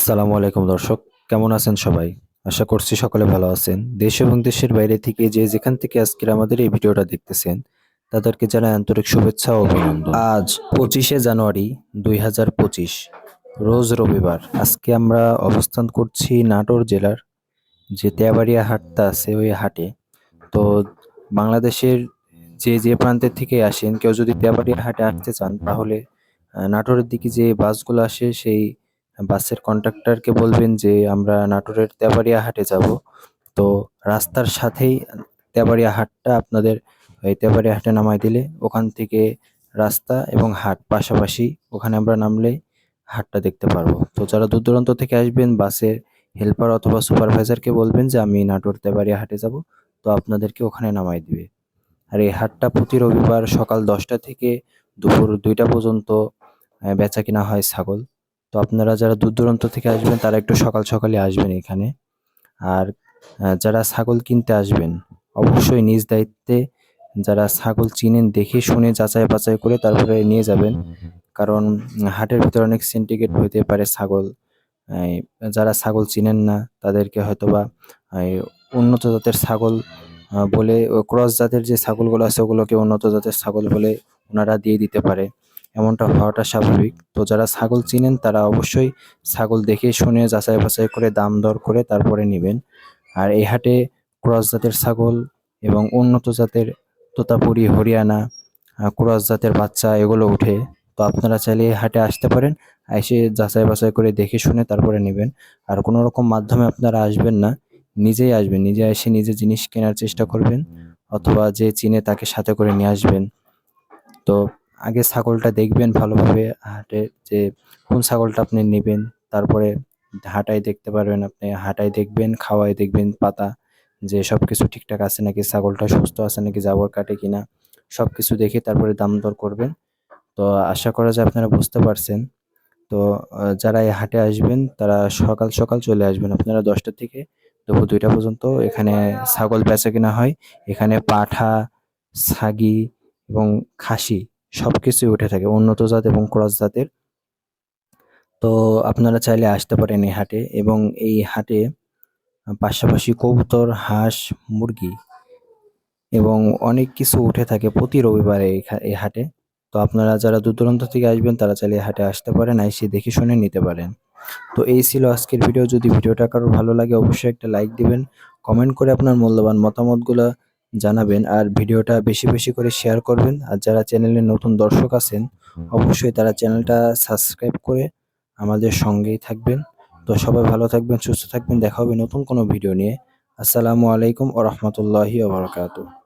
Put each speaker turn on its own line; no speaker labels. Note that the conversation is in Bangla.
আসসালামু আলাইকুম দর্শক, কেমন আছেন সবাই? আশা করছি সকলে ভালো আছেন। দেশ এবং দেশের বাইরে থেকে যে যেখান থেকে আজকের আমাদের এই ভিডিওটা দেখতেছেন, তাদেরকে জানাই আন্তরিক শুভেচ্ছা ও অভিনন্দন। আজ 25শে জানুয়ারি 2025, রোজ রবিবার। আজকে আমরা অবস্থান করছি নাটোর জেলার যে তেবাড়িয়া হাটটা আছে ওই হাটে। তো বাংলাদেশের যে যে প্রান্তের থেকে আসেন, কেউ যদি তেবাড়িয়া হাটে আসতে চান তাহলে নাটোরের দিকে যে বাসগুলো আসে সেই বাসের কন্ডাক্টরকে বলবেন যে আমরা নাটোরের তেবাড়িয়া হাটে যাব। তো রাস্তার সাথেই তেবাড়িয়া হাটটা আপনাদের, এই তেবাড়িয়া হাটে নামায় দিলে ওখান থেকে রাস্তা এবং হাট পাশাপাশি, ওখানে আমরা নামলেই হাটটা দেখতে পারবো। তো যারা দূর দূরান্ত থেকে আসবেন, বাসের হেল্পার অথবা সুপারভাইজারকে বলবেন যে আমি নাটোর তেবাড়িয়া হাটে যাব, তো আপনাদেরকে ওখানে নামায় দিবে। আর এই হাটটা প্রতি রবিবার সকাল 10টা থেকে দুপুর 2টা পর্যন্ত বেচা কিনা হয় ছাগল। তো আপনারা যারা দূর দূরান্ত থেকে আসবেন তারা একটু সকাল সকালে আসবেন এখানে। আর যারা ছাগল কিনতে আসবেন অবশ্যই নিজ দায়িত্বে, যারা ছাগল চিনেন দেখে শুনে যাচাই বাছাই করে তারপরে নিয়ে যাবেন। কারণ হাটের ভিতরে অনেক সিন্ডিকেট হইতে পারে ছাগল। এই যারা ছাগল চিনেন না তাদেরকে হয়তোবা এই উন্নত জাতের ছাগল বলে, ক্রস জাতের যে ছাগলগুলো আছে ওগুলোকে উন্নত জাতের ছাগল বলে ওনারা দিয়ে দিতে পারে। এমনটা হওয়াটা স্বাভাবিক। তো যারা ছাগল চিনেন তারা অবশ্যই ছাগল দেখে শুনে যাচাই বাছাই করে দাম দর করে তারপরে নিবেন। আর এই হাটে ক্রস জাতের ছাগল এবং উন্নত জাতের তোতাপুরি, হরিয়ানা, ক্রস জাতের বাচ্চা এগুলো উঠে। তো আপনারা চাইলে এই হাটে আসতে পারেন, এসে যাচাই বাছাই করে দেখে শুনে তারপরে নেবেন। আর কোনো রকম মাধ্যমে আপনারা আসবেন না, নিজেই আসবেন, নিজে এসে নিজে জিনিস কেনার চেষ্টা করবেন, অথবা যে চিনে তাকে সাথে করে নিয়ে আসবেন। তো আগে ছাগলটা দেখবেন ভালোভাবে হাটে, যে কোন ছাগলটা আপনি নেবেন। তারপরে হাঁটায় দেখতে পারবেন, আপনি হাঁটায় দেখবেন, খাওয়ায় দেখবেন পাতা, যে সবকিছু ঠিকঠাক আছে নাকি, ছাগলটা সুস্থ আছে নাকি, জাবর কাটে কিনা, সবকিছু দেখে তারপরে দাম দর করবেন। তো আশা করা যায় আপনারা বুঝতে পারছেন। তো যারা এই হাটে আসবেন তারা সকাল সকাল চলে আসবেন। আপনারা 10টা থেকে দুপুর 2টা পর্যন্ত এখানে ছাগল বেচা কিনা হয়। এখানে পাঠা, ছাগি এবং খাসি সবকিছুই উঠে থাকে, উন্নত জাত এবং ক্রস জাতের। তো আপনারা চাইলে আসতে পারেন এই হাটে। এবং এই হাটে পাশাপাশি কবুতর, হাঁস, মুরগি এবং অনেক কিছু উঠে থাকে প্রতি রবিবারে এই হাটে। তো আপনারা যারা দূর দূরান্ত থেকে আসবেন তারা চাইলে এই হাটে আসতে পারেন, এসে দেখে শুনে নিতে পারেন। তো এই ছিল আজকের ভিডিও। যদি ভিডিওটা কারোর ভালো লাগে অবশ্যই একটা লাইক দিবেন, কমেন্ট করে আপনার মূল্যবান মতামতগুলো জানাবেন, আর ভিডিওটা বেশি বেশি করে শেয়ার করবেন। আর যারা চ্যানেলে নতুন দর্শক আছেন অবশ্যই তারা চ্যানেলটা সাবস্ক্রাইব করে আমাদের সঙ্গেই থাকবেন। তো সবাই ভালো থাকবেন, সুস্থ থাকবেন, দেখা হবে নতুন কোনো ভিডিও নিয়ে। আসসালামু আলাইকুম ওয়া রাহমাতুল্লাহি ওয়া বারাকাতুহু।